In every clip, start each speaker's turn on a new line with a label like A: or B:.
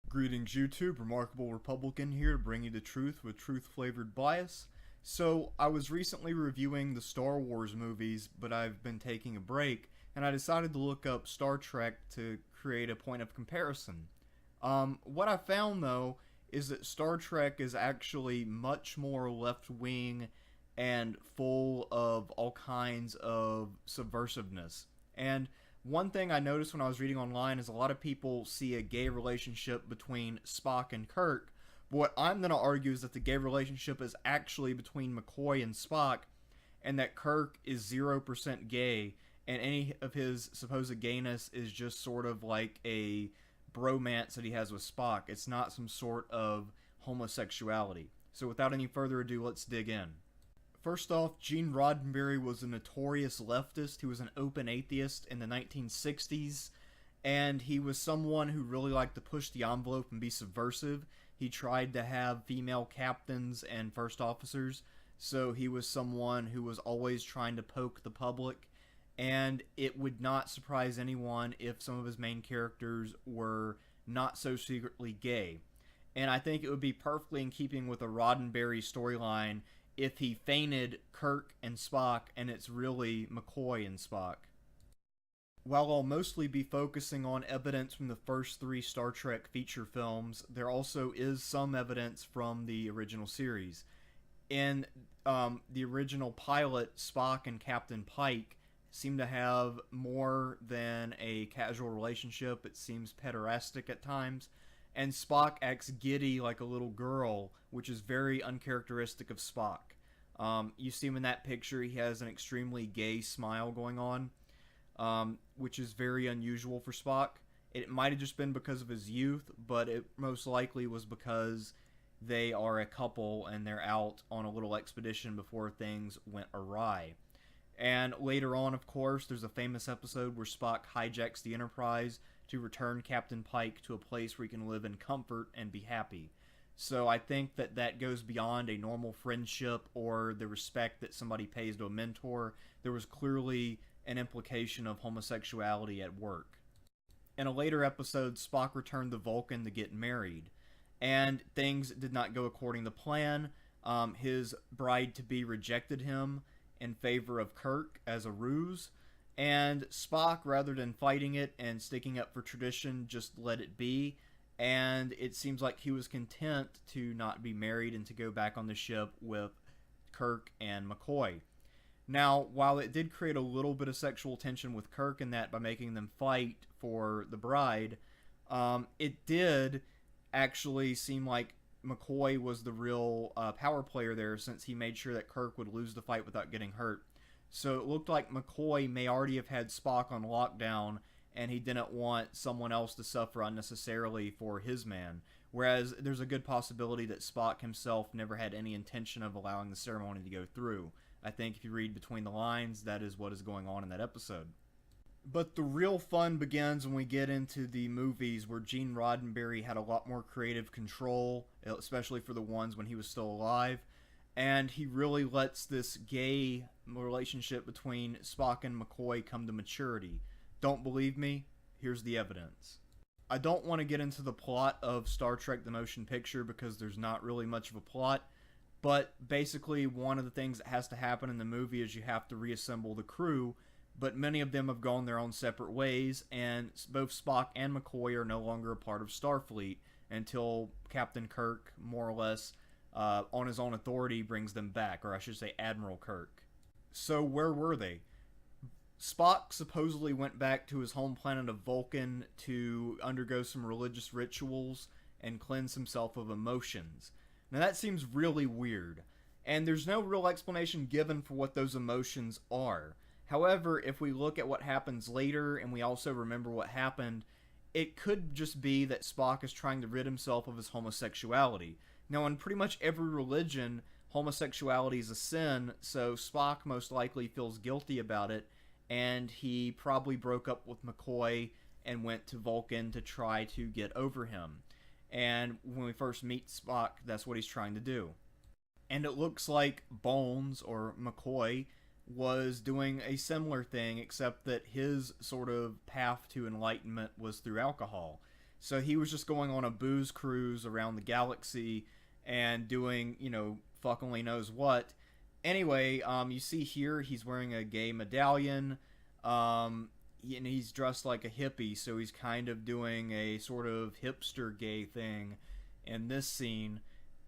A: Greetings YouTube, Remarkable Republican here to bring you the truth with truth-flavored bias. So, I was recently reviewing the Star Wars movies, but I've been taking a break, and I decided to look up Star Trek to create a point of comparison. What I found though is that Star Trek is actually much more left-wing and full of all kinds of subversiveness. And one thing I noticed when I was reading online is a lot of people see a gay relationship between Spock and Kirk. But what I'm going to argue is that the gay relationship is actually between McCoy and Spock, and that Kirk is 0% gay, and any of his supposed gayness is just sort of like a bromance that he has with Spock. It's not some sort of homosexuality. So without any further ado, let's dig in. First off, Gene Roddenberry was a notorious leftist who was an open atheist in the 1960s, and he was someone who really liked to push the envelope and be subversive. He tried to have female captains and first officers, so he was someone who was always trying to poke the public, and it would not surprise anyone if some of his main characters were not so secretly gay. And I think it would be perfectly in keeping with a Roddenberry storyline if he feigted Kirk and Spock and it's really McCoy and Spock. While I'll mostly be focusing on evidence from the first three Star Trek feature films, there also is some evidence from the original series. In the original pilot, Spock and Captain Pike seem to have more than a casual relationship. It seems pederastic at times. And Spock acts giddy like a little girl, which is very uncharacteristic of Spock. You see him in that picture, he has an extremely gay smile going on, which is very unusual for Spock. It might have just been because of his youth, but it most likely was because they are a couple and they're out on a little expedition before things went awry. And later on, of course, there's a famous episode where Spock hijacks the Enterprise to return Captain Pike to a place where he can live in comfort and be happy. So I think that that goes beyond a normal friendship or the respect that somebody pays to a mentor. There was clearly an implication of homosexuality at work. In a later episode, Spock returned to Vulcan to get married, and things did not go according to plan. His bride-to-be rejected him in favor of Kirk as a ruse, and Spock, rather than fighting it and sticking up for tradition, just let it be, and it seems like he was content to not be married and to go back on the ship with Kirk and McCoy. Now, while it did create a little bit of sexual tension with Kirk in that by making them fight for the bride, it did actually seem like McCoy was the real power player there, since he made sure that Kirk would lose the fight without getting hurt. So it looked like McCoy may already have had Spock on lockdown, and he didn't want someone else to suffer unnecessarily for his man. Whereas there's a good possibility that Spock himself never had any intention of allowing the ceremony to go through. I think if you read between the lines, that is what is going on in that episode. But the real fun begins when we get into the movies, where Gene Roddenberry had a lot more creative control, especially for the ones when he was still alive. And he really lets this gay relationship between Spock and McCoy come to maturity. Don't believe me? Here's the evidence. I don't want to get into the plot of Star Trek the Motion Picture because there's not really much of a plot, but basically one of the things that has to happen in the movie is you have to reassemble the crew, but many of them have gone their own separate ways, and both Spock and McCoy are no longer a part of Starfleet until Captain Kirk, more or less, on his own authority, brings them back, or I should say Admiral Kirk. So where were they? Spock supposedly went back to his home planet of Vulcan to undergo some religious rituals and cleanse himself of emotions. Now that seems really weird, and there's no real explanation given for what those emotions are. However, if we look at what happens later, and we also remember what happened, it could just be that Spock is trying to rid himself of his homosexuality. Now, in pretty much every religion, homosexuality is a sin, so Spock most likely feels guilty about it, and he probably broke up with McCoy and went to Vulcan to try to get over him. And when we first meet Spock, that's what he's trying to do. And it looks like Bones, or McCoy, was doing a similar thing, except that his sort of path to enlightenment was through alcohol. So he was just going on a booze cruise around the galaxy and doing, fuck only knows what. Anyway, you see here he's wearing a gay medallion. And he's dressed like a hippie, so he's kind of doing a sort of hipster gay thing in this scene.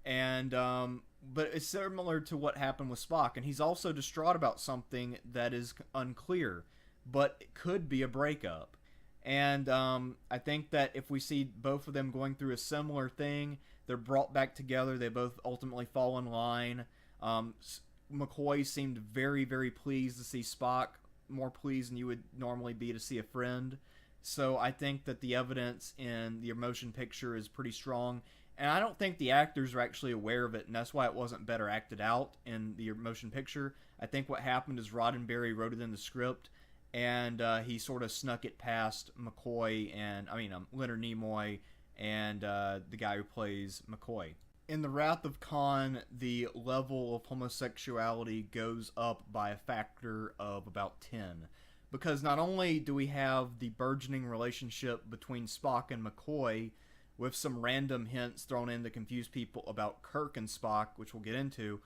A: And but it's similar to what happened with Spock, and he's also distraught about something that is unclear, but it could be a breakup. And I think that if we see both of them going through a similar thing, they're brought back together. They both ultimately fall in line. McCoy seemed very, very pleased to see Spock, more pleased than you would normally be to see a friend. So I think that the evidence in the motion picture is pretty strong. And I don't think the actors are actually aware of it, and that's why it wasn't better acted out in the motion picture. I think what happened is Roddenberry wrote it in the script, and he sort of snuck it past McCoy and, Leonard Nimoy and the guy who plays McCoy. In The Wrath of Khan, the level of homosexuality goes up by a factor of about 10. Because not only do we have the burgeoning relationship between Spock and McCoy, with some random hints thrown in to confuse people about Kirk and Spock, which we'll get into,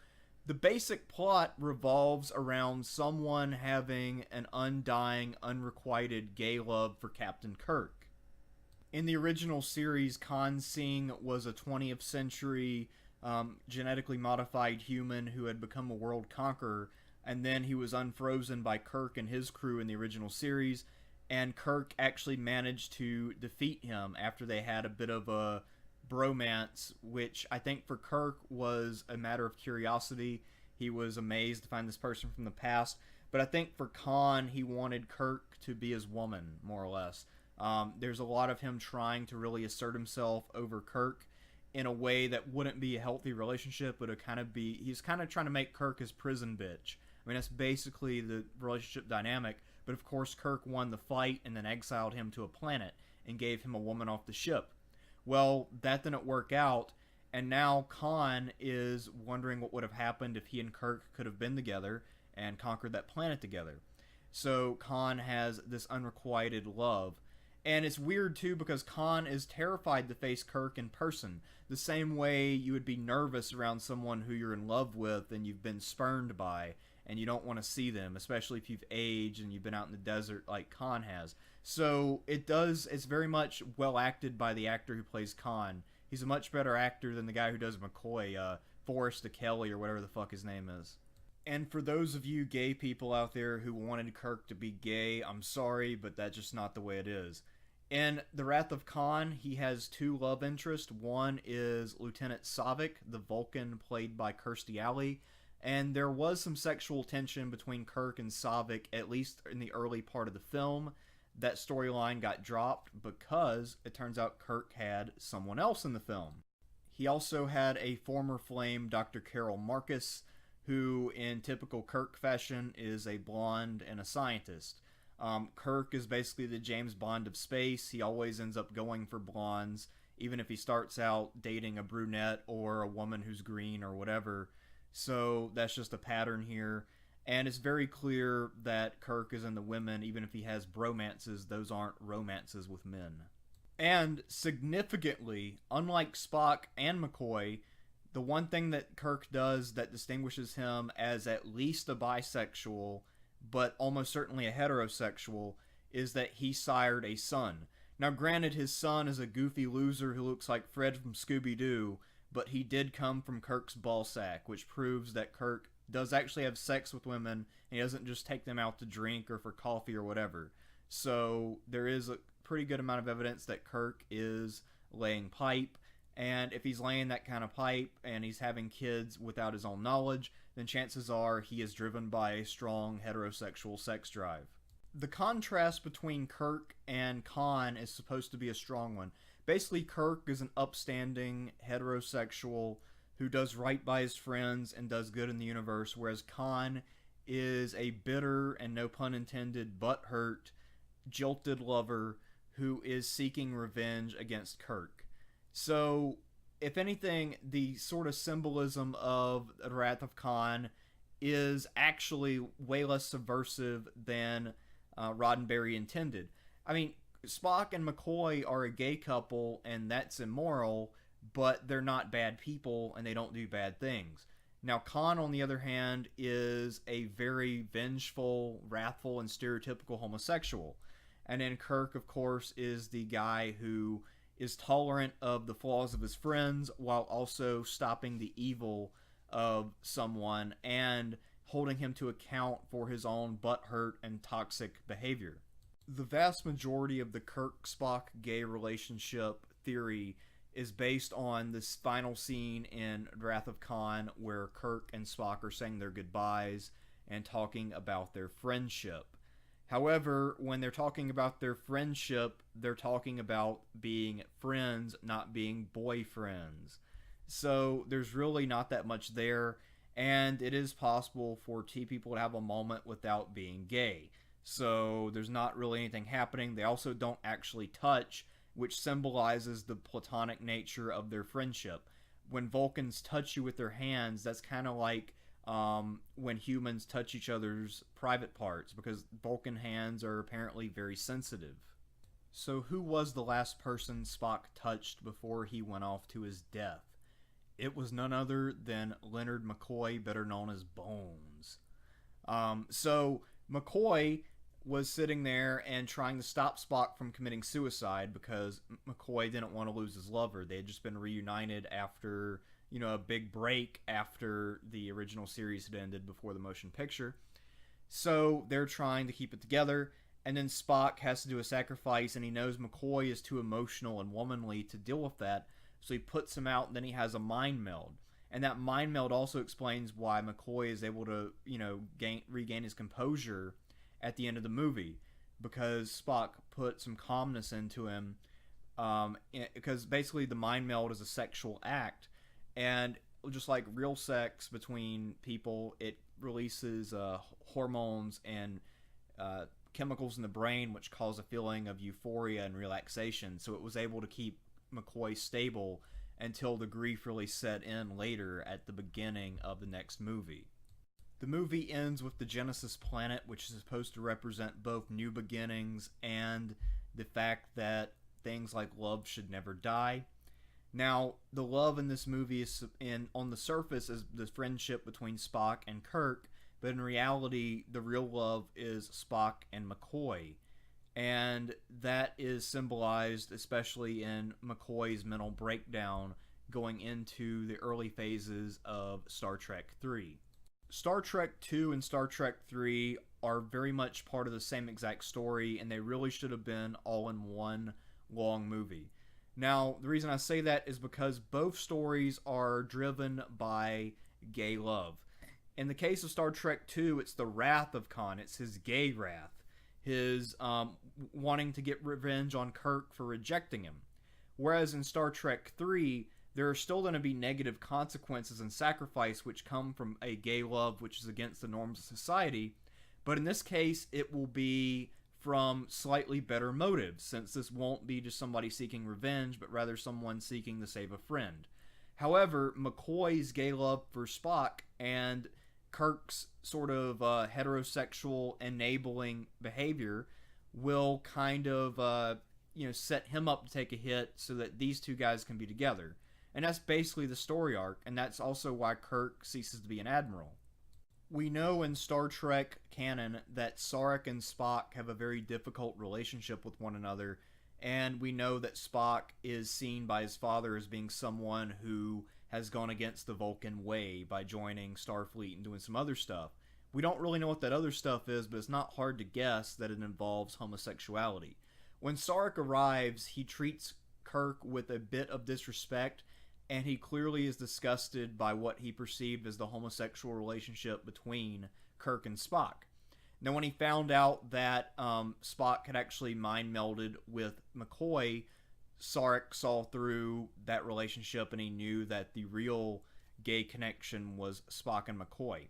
A: the basic plot revolves around someone having an undying, unrequited gay love for Captain Kirk. In the original series, Khan Singh was a 20th century genetically modified human who had become a world conqueror, and then he was unfrozen by Kirk and his crew in the original series, and Kirk actually managed to defeat him after they had a bit of a bromance, which I think for Kirk was a matter of curiosity. He was amazed to find this person from the past, but I think for Khan, he wanted Kirk to be his woman, more or less. There's a lot of him trying to really assert himself over Kirk in a way that wouldn't be a healthy relationship, but he's kind of trying to make Kirk his prison bitch. That's basically the relationship dynamic. But of course, Kirk won the fight and then exiled him to a planet and gave him a woman off the ship. Well, that didn't work out, and now Khan is wondering what would have happened if he and Kirk could have been together and conquered that planet together. So Khan has this unrequited love. And it's weird, too, because Khan is terrified to face Kirk in person, the same way you would be nervous around someone who you're in love with and you've been spurned by, and you don't want to see them, especially if you've aged and you've been out in the desert like Khan has. So it's very much well acted by the actor who plays Khan. He's a much better actor than the guy who does McCoy, Forrest Kelly or whatever the fuck his name is. And for those of you gay people out there who wanted Kirk to be gay, I'm sorry, but that's just not the way it is. In The Wrath of Khan, he has two love interests. One is Lieutenant Saavik, the Vulcan played by Kirstie Alley. And there was some sexual tension between Kirk and Saavik, at least in the early part of the film. That storyline got dropped because it turns out Kirk had someone else in the film. He also had a former flame, Dr. Carol Marcus, who in typical Kirk fashion is a blonde and a scientist. Kirk is basically the James Bond of space. He always ends up going for blondes, even if he starts out dating a brunette or a woman who's green or whatever. So that's just a pattern here. And it's very clear that Kirk is into women, even if he has bromances, those aren't romances with men. And significantly, unlike Spock and McCoy, the one thing that Kirk does that distinguishes him as at least a bisexual, but almost certainly a heterosexual, is that he sired a son. Now granted, his son is a goofy loser who looks like Fred from Scooby-Doo, but he did come from Kirk's ballsack, which proves that Kirk does actually have sex with women, and he doesn't just take them out to drink or for coffee or whatever. So there is a pretty good amount of evidence that Kirk is laying pipe, and if he's laying that kind of pipe and he's having kids without his own knowledge, then chances are he is driven by a strong heterosexual sex drive. The contrast between Kirk and Khan is supposed to be a strong one. Basically, Kirk is an upstanding heterosexual who does right by his friends and does good in the universe, whereas Khan is a bitter and, no pun intended, butthurt, jilted lover who is seeking revenge against Kirk. So, if anything, the sort of symbolism of the Wrath of Khan is actually way less subversive than Roddenberry intended. Spock and McCoy are a gay couple, and that's immoral, but they're not bad people, and they don't do bad things. Now, Khan, on the other hand, is a very vengeful, wrathful, and stereotypical homosexual. And then Kirk, of course, is the guy who is tolerant of the flaws of his friends while also stopping the evil of someone and holding him to account for his own butthurt and toxic behavior. The vast majority of the Kirk-Spock gay relationship theory is based on this final scene in Wrath of Khan where Kirk and Spock are saying their goodbyes and talking about their friendship. However, when they're talking about their friendship, they're talking about being friends, not being boyfriends. So there's really not that much there, and it is possible for T people to have a moment without being gay. So there's not really anything happening. They also don't actually touch, which symbolizes the platonic nature of their friendship. When Vulcans touch you with their hands, that's kind of like when humans touch each other's private parts, because Vulcan hands are apparently very sensitive. So who was the last person Spock touched before he went off to his death? It was none other than Leonard McCoy, better known as Bones. So McCoy was sitting there and trying to stop Spock from committing suicide because McCoy didn't want to lose his lover. They had just been reunited after, a big break after the original series had ended before the motion picture. So they're trying to keep it together, and then Spock has to do a sacrifice, and he knows McCoy is too emotional and womanly to deal with that, so he puts him out, and then he has a mind meld. And that mind meld also explains why McCoy is able to, regain his composure at the end of the movie, because Spock put some calmness into him, because basically the mind meld is a sexual act, and just like real sex between people, it releases hormones and chemicals in the brain which cause a feeling of euphoria and relaxation, so it was able to keep McCoy stable until the grief really set in later at the beginning of the next movie. The movie ends with the Genesis planet, which is supposed to represent both new beginnings and the fact that things like love should never die. Now, the love in this movie is on the surface is the friendship between Spock and Kirk, but in reality, the real love is Spock and McCoy. And that is symbolized especially in McCoy's mental breakdown going into the early phases of Star Trek III. Star Trek II and Star Trek III are very much part of the same exact story, and they really should have been all in one long movie. Now, the reason I say that is because both stories are driven by gay love. In the case of Star Trek II, it's the wrath of Khan. It's his gay wrath. His wanting to get revenge on Kirk for rejecting him. Whereas in Star Trek III, there are still going to be negative consequences and sacrifice which come from a gay love which is against the norms of society. But in this case, it will be from slightly better motives, since this won't be just somebody seeking revenge, but rather someone seeking to save a friend. However, McCoy's gay love for Spock and Kirk's sort of heterosexual enabling behavior will kind of set him up to take a hit so that these two guys can be together. And that's basically the story arc, and that's also why Kirk ceases to be an admiral. We know in Star Trek canon that Sarek and Spock have a very difficult relationship with one another, and we know that Spock is seen by his father as being someone who has gone against the Vulcan way by joining Starfleet and doing some other stuff. We don't really know what that other stuff is, but it's not hard to guess that it involves homosexuality. When Sarek arrives, he treats Kirk with a bit of disrespect, and he clearly is disgusted by what he perceived as the homosexual relationship between Kirk and Spock. Now, when he found out that Spock had actually mind melded with McCoy, Sarek saw through that relationship, and he knew that the real gay connection was Spock and McCoy.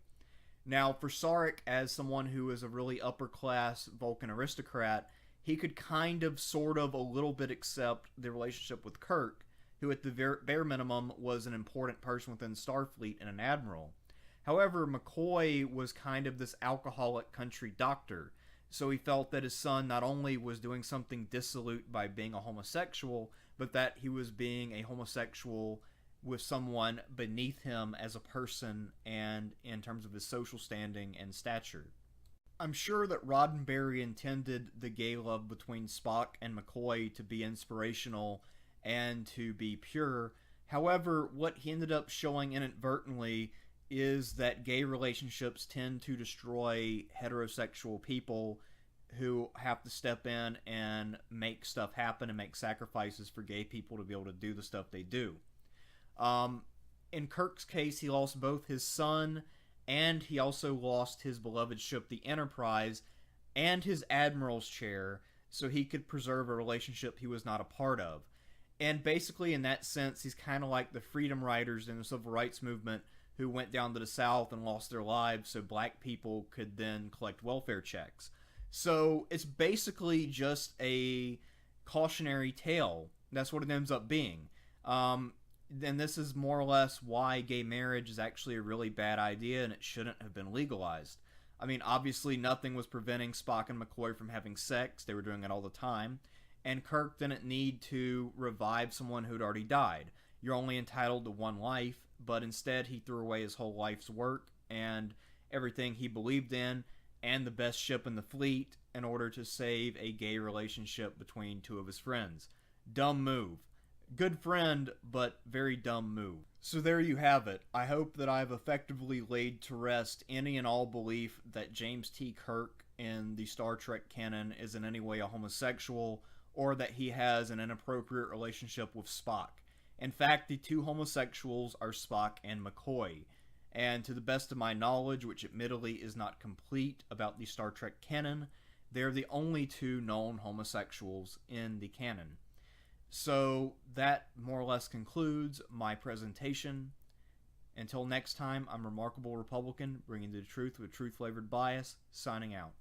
A: Now, for Sarek, as someone who is a really upper-class Vulcan aristocrat, he could kind of, sort of, a little bit accept the relationship with Kirk, who at the bare minimum was an important person within Starfleet and an admiral. However, McCoy was kind of this alcoholic country doctor, So he felt that his son not only was doing something dissolute by being a homosexual, but that he was being a homosexual with someone beneath him as a person and in terms of his social standing and stature. I'm sure that Roddenberry intended the gay love between Spock and McCoy to be inspirational and to be pure. However, what he ended up showing inadvertently is that gay relationships tend to destroy heterosexual people who have to step in and make stuff happen and make sacrifices for gay people to be able to do the stuff they do. In Kirk's case, he lost both his son and he also lost his beloved ship, the Enterprise, and his admiral's chair so he could preserve a relationship he was not a part of. And basically, in that sense, he's kind of like the freedom riders in the civil rights movement who went down to the South and lost their lives so black people could then collect welfare checks. So it's basically just a cautionary tale. That's what it ends up being. And this is more or less why gay marriage is actually a really bad idea and it shouldn't have been legalized. I mean, obviously nothing was preventing Spock and McCoy from having sex. They were doing it all the time. And Kirk didn't need to revive someone who'd already died. You're only entitled to one life, but instead he threw away his whole life's work and everything he believed in and the best ship in the fleet in order to save a gay relationship between two of his friends. Dumb move. Good friend, but very dumb move. So there you have it. I hope that I've effectively laid to rest any and all belief that James T. Kirk in the Star Trek canon is in any way a homosexual or that he has an inappropriate relationship with Spock. In fact, the two homosexuals are Spock and McCoy. And to the best of my knowledge, which admittedly is not complete about the Star Trek canon, they're the only two known homosexuals in the canon. So that more or less concludes my presentation. Until next time, I'm Remarkable Republican, bringing you the truth with truth-flavored bias, signing out.